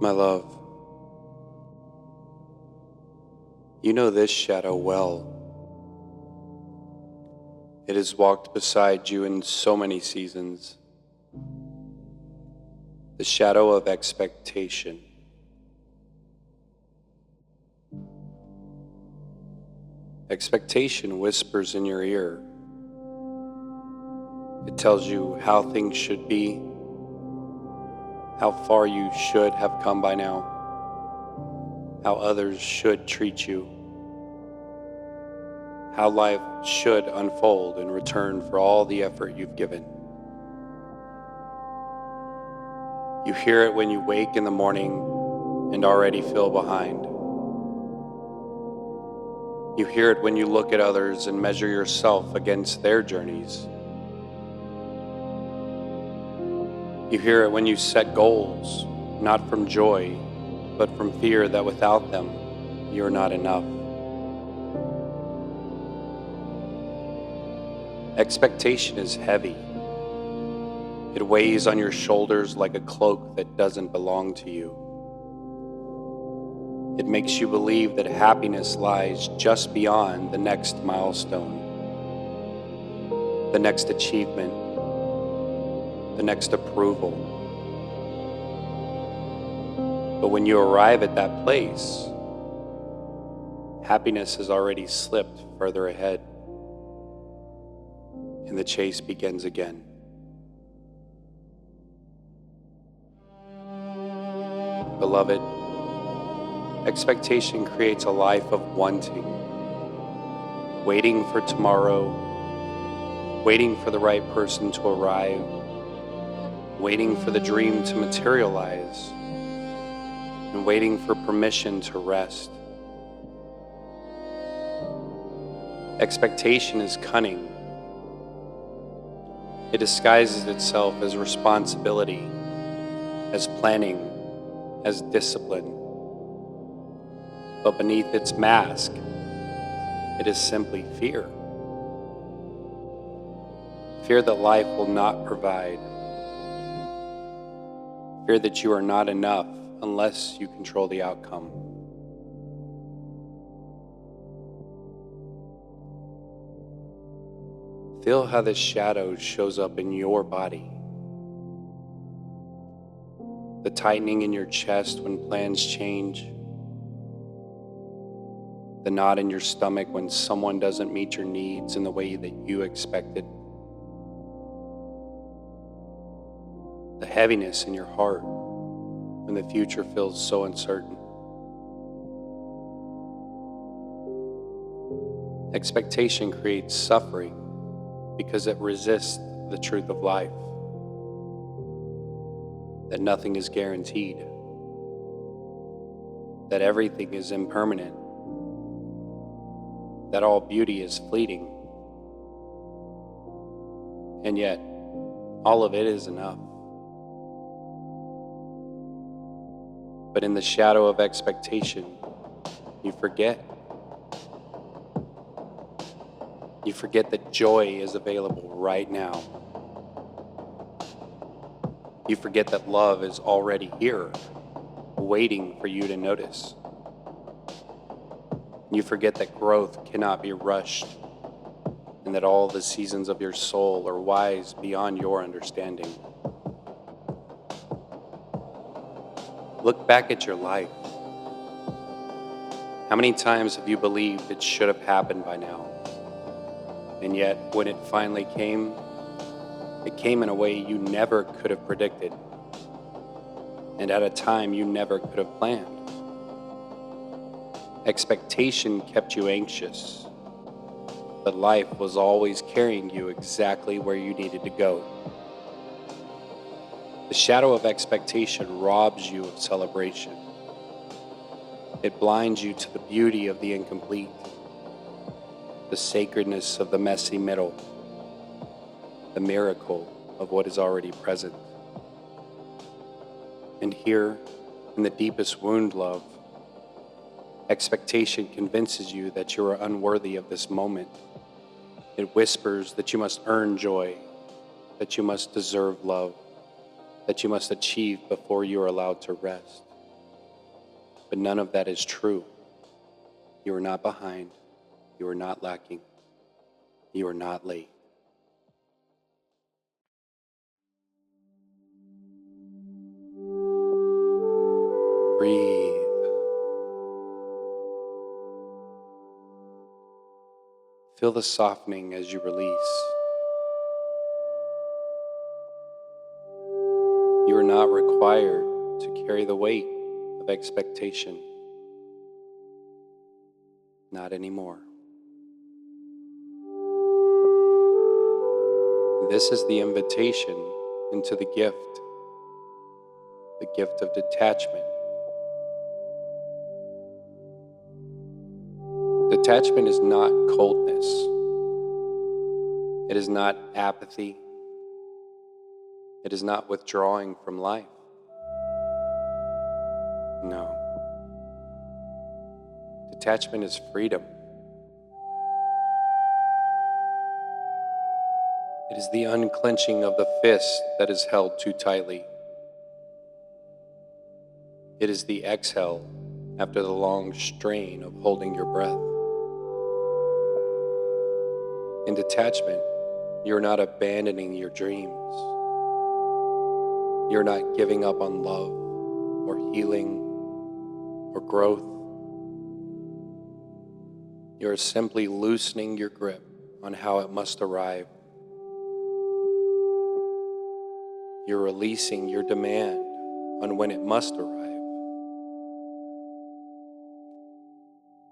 My love, you know this shadow well. It has walked beside you in so many seasons. The shadow of expectation. Expectation whispers in your ear. It tells you how things should be, how far you should have come by now, how others should treat you, how life should unfold in return for all the effort you've given. You hear it when you wake in the morning and already feel behind. You hear it when you look at others and measure yourself against their journeys. You hear it when you set goals, not from joy, but from fear that without them, you're not enough. Expectation is heavy. It weighs on your shoulders like a cloak that doesn't belong to you. It makes you believe that happiness lies just beyond the next milestone, the next achievement, the next approval. But when you arrive at that place, happiness has already slipped further ahead, and the chase begins again. Beloved, expectation creates a life of wanting, waiting for tomorrow, waiting for the right person to arrive, waiting for the dream to materialize, and waiting for permission to rest. Expectation is cunning. It disguises itself as responsibility, as planning, as discipline. But beneath its mask, it is simply fear. Fear that life will not provide. Fear that you are not enough unless you control the outcome. Feel how this shadow shows up in your body. The tightening in your chest when plans change. The knot in your stomach when someone doesn't meet your needs in the way that you expected. The heaviness in your heart when the future feels so uncertain. Expectation creates suffering because it resists the truth of life. That nothing is guaranteed. That everything is impermanent. That all beauty is fleeting. And yet, all of it is enough. But in the shadow of expectation, you forget. You forget that joy is available right now. You forget that love is already here, waiting for you to notice. You forget that growth cannot be rushed, and that all the seasons of your soul are wise beyond your understanding. Look back at your life. How many times have you believed it should have happened by now? And yet, when it finally came, it came in a way you never could have predicted, and at a time you never could have planned. Expectation kept you anxious, but life was always carrying you exactly where you needed to go. The shadow of expectation robs you of celebration. It blinds you to the beauty of the incomplete, the sacredness of the messy middle, the miracle of what is already present. And here, in the deepest wound, love, expectation convinces you that you are unworthy of this moment. It whispers that you must earn joy, that you must deserve love, that you must achieve before you are allowed to rest. but none of that is true. You are not behind. You are not lacking. You are not late. Breathe. Feel the softening as you release. You are not required to carry the weight of expectation. Not anymore. This is the invitation into the gift of detachment. Detachment is not coldness. It is not apathy. It is not withdrawing from life. No. Detachment is freedom. It is the unclenching of the fist that is held too tightly. It is the exhale after the long strain of holding your breath. In detachment, you're not abandoning your dreams. You're not giving up on love or healing or growth. You're simply loosening your grip on how it must arrive. You're releasing your demand on when it must arrive.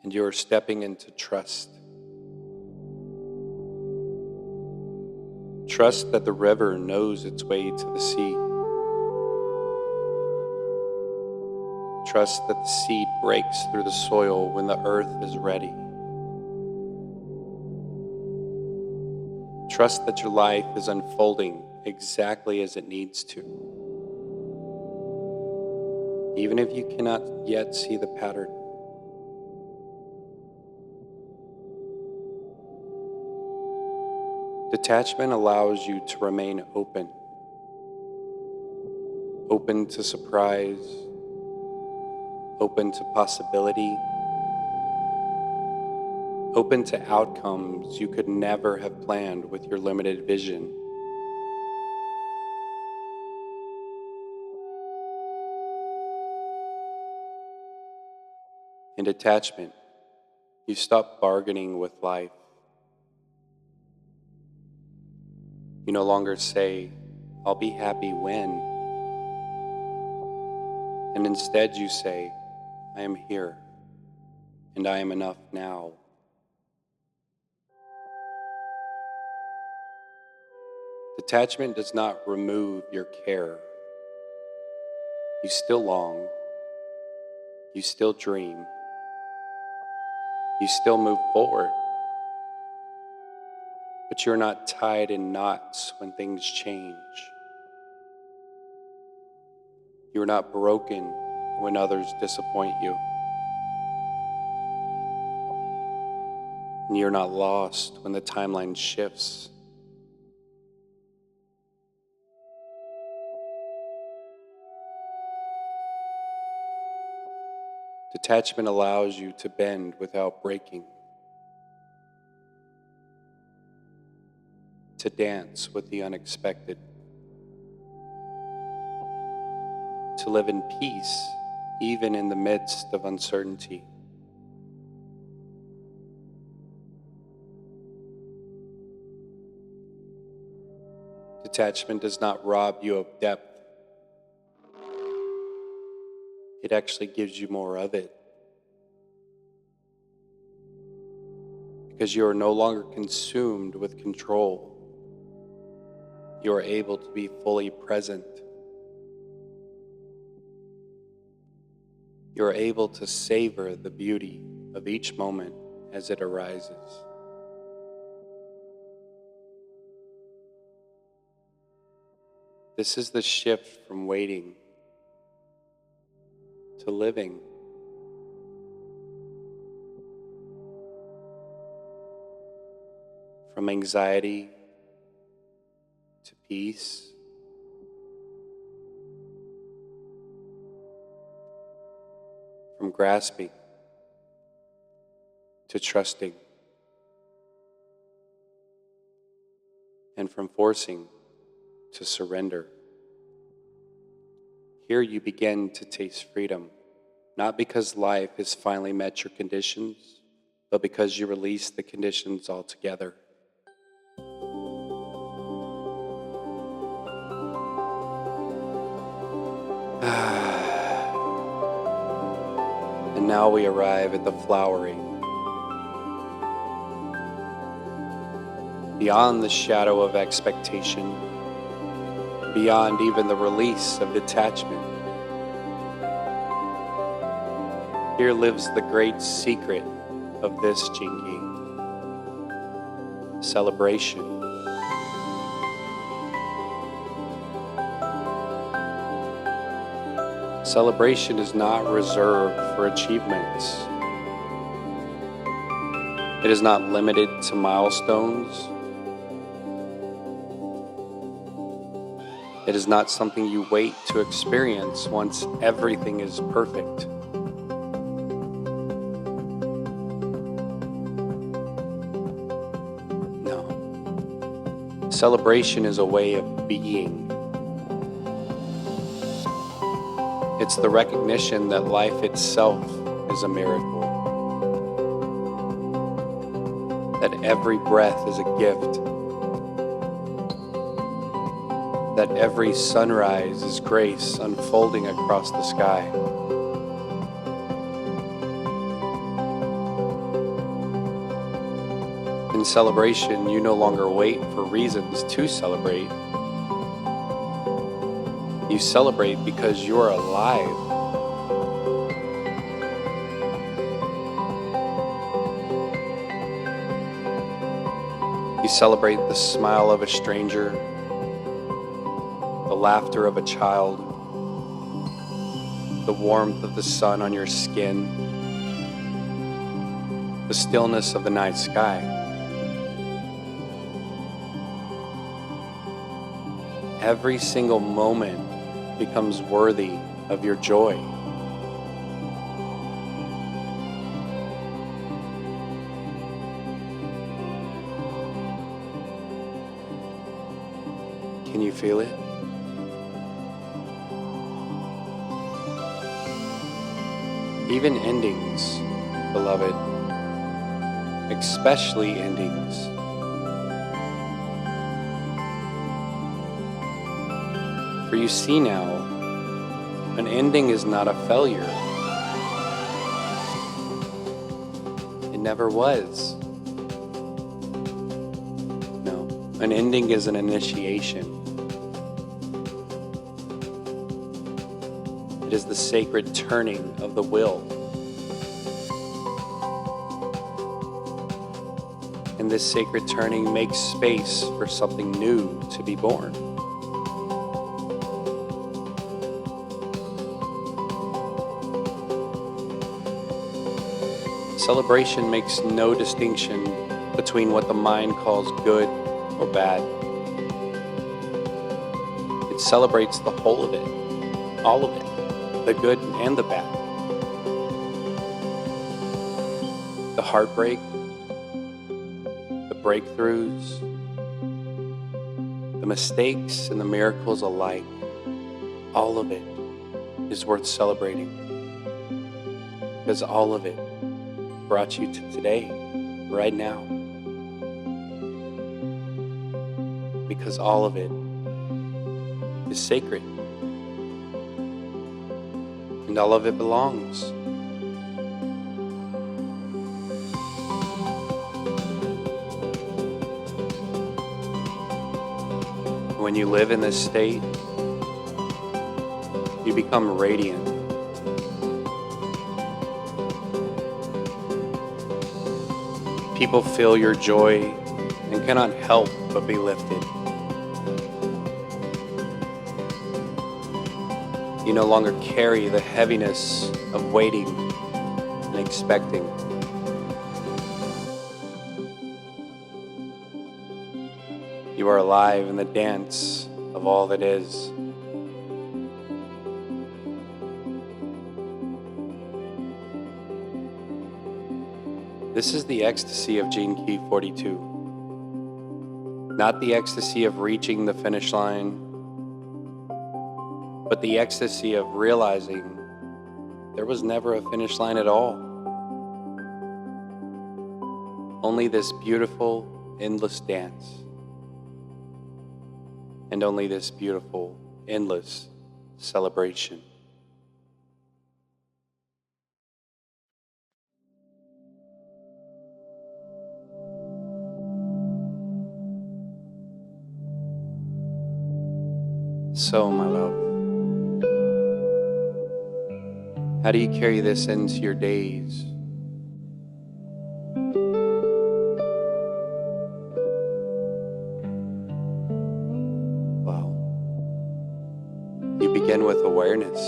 And you're stepping into trust. Trust that the river knows its way to the sea. Trust that the seed breaks through the soil when the earth is ready. Trust that your life is unfolding exactly as it needs to. Even if you cannot yet see the pattern. Detachment allows you to remain open. Open to surprise. Open to possibility. Open to outcomes you could never have planned with your limited vision. In detachment, you stop bargaining with life. You no longer say, "I'll be happy when," and instead you say, "I am here, and I am enough now." Detachment does not remove your care. You still long. You still dream. You still move forward. But you're not tied in knots when things change. You're not broken when others disappoint you. And you're not lost when the timeline shifts. Detachment allows you to bend without breaking, to dance with the unexpected, to live in peace even in the midst of uncertainty. Detachment does not rob you of depth. It actually gives you more of it. Because you are no longer consumed with control. You are able to be fully present. You are able to savor the beauty of each moment as it arises. This is the shift from waiting to living. From anxiety to peace. from grasping to trusting, and from forcing to surrender. Here you begin to taste freedom, not because life has finally met your conditions, but because you release the conditions altogether. And now we arrive at the flowering. Beyond the shadow of expectation, beyond even the release of detachment, here lives the great secret of this Jinki: celebration. Celebration is not reserved for achievements. It is not limited to milestones. It is not something you wait to experience once everything is perfect. No. Celebration is a way of being. It's the recognition that life itself is a miracle. That every breath is a gift. That every sunrise is grace unfolding across the sky. In celebration, you no longer wait for reasons to celebrate. You celebrate because you are alive. You celebrate the smile of a stranger, the laughter of a child, the warmth of the sun on your skin, the stillness of the night sky. Every single moment becomes worthy of your joy. Can you feel it? Even endings, beloved, especially endings, for you see now, an ending is not a failure. It never was. No, an ending is an initiation. It is the sacred turning of the will. And this sacred turning makes space for something new to be born. Celebration makes no distinction between what the mind calls good or bad. It celebrates the whole of it, all of it, the good and the bad. The heartbreak, the breakthroughs, the mistakes and the miracles alike, all of it is worth celebrating. Because all of it brought you to today, right now. Because all of it is sacred. And all of it belongs. When you live in this state, you become radiant. People feel your joy and cannot help but be lifted. You no longer carry the heaviness of waiting and expecting. You are alive in the dance of all that is. This is the ecstasy of Gene Key 42. Not the ecstasy of reaching the finish line, but the ecstasy of realizing there was never a finish line at all. Only this beautiful, endless dance. And only this beautiful, endless celebration. So, my love, how do you carry this into your days? Well, you begin with awareness.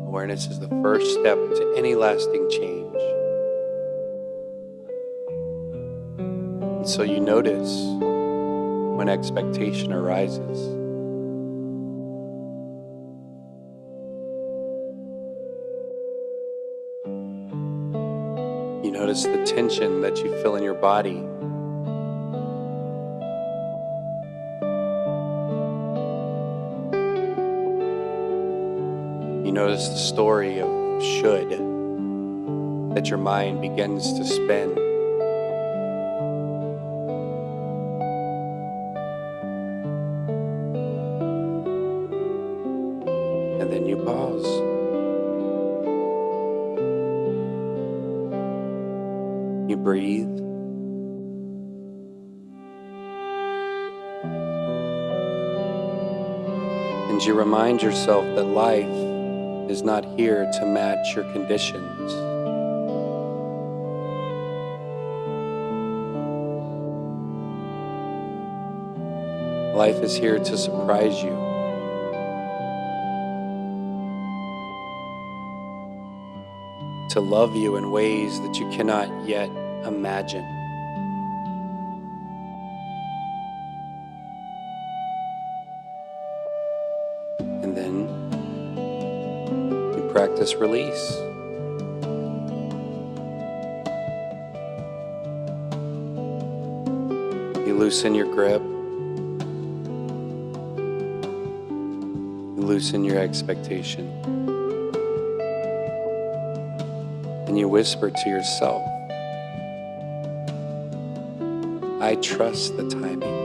Awareness is the first step to any lasting change. And so you notice when expectation arises. You notice the tension that you feel in your body. You notice the story of should that your mind begins to spin. And then you pause. You breathe. And you remind yourself that life is not here to match your conditions. Life is here to surprise you. To love you in ways that you cannot yet imagine. And then you practice release. You loosen your grip. You loosen your expectation. And you whisper to yourself, I trust the timing.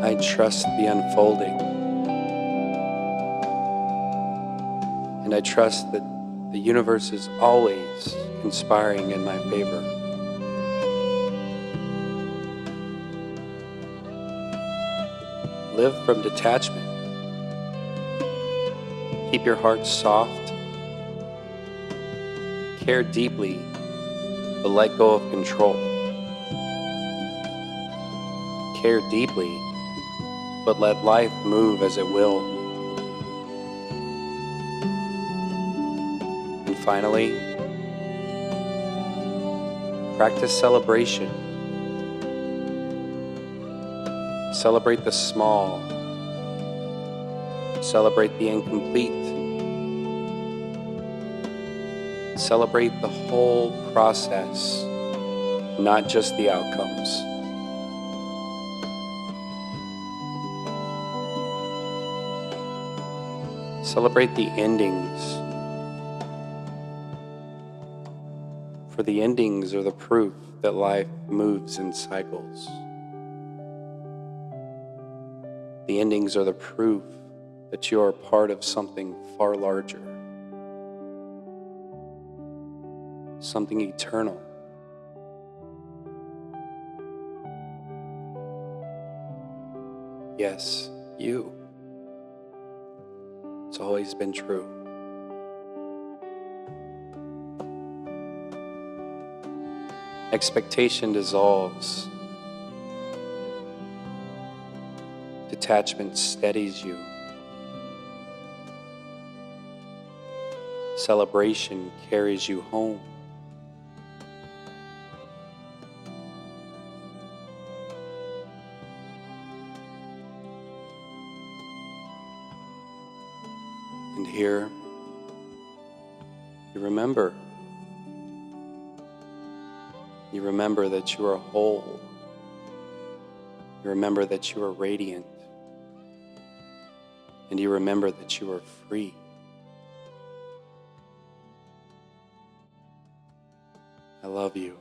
I trust the unfolding. And I trust that the universe is always conspiring in my favor. Live from detachment. Keep your heart soft. Care deeply, but let go of control. Care deeply, but let life move as it will. And finally, practice celebration. Celebrate the small. Celebrate the incomplete. Celebrate the whole process, not just the outcomes. Celebrate the endings, for the endings are the proof that life moves in cycles. The endings are the proof that you are part of something far larger. Something eternal. Yes, you. It's always been true. Expectation dissolves. Detachment steadies you. Celebration carries you home. And here, you remember that you are whole. You remember that you are radiant. And you remember that you are free. I love you.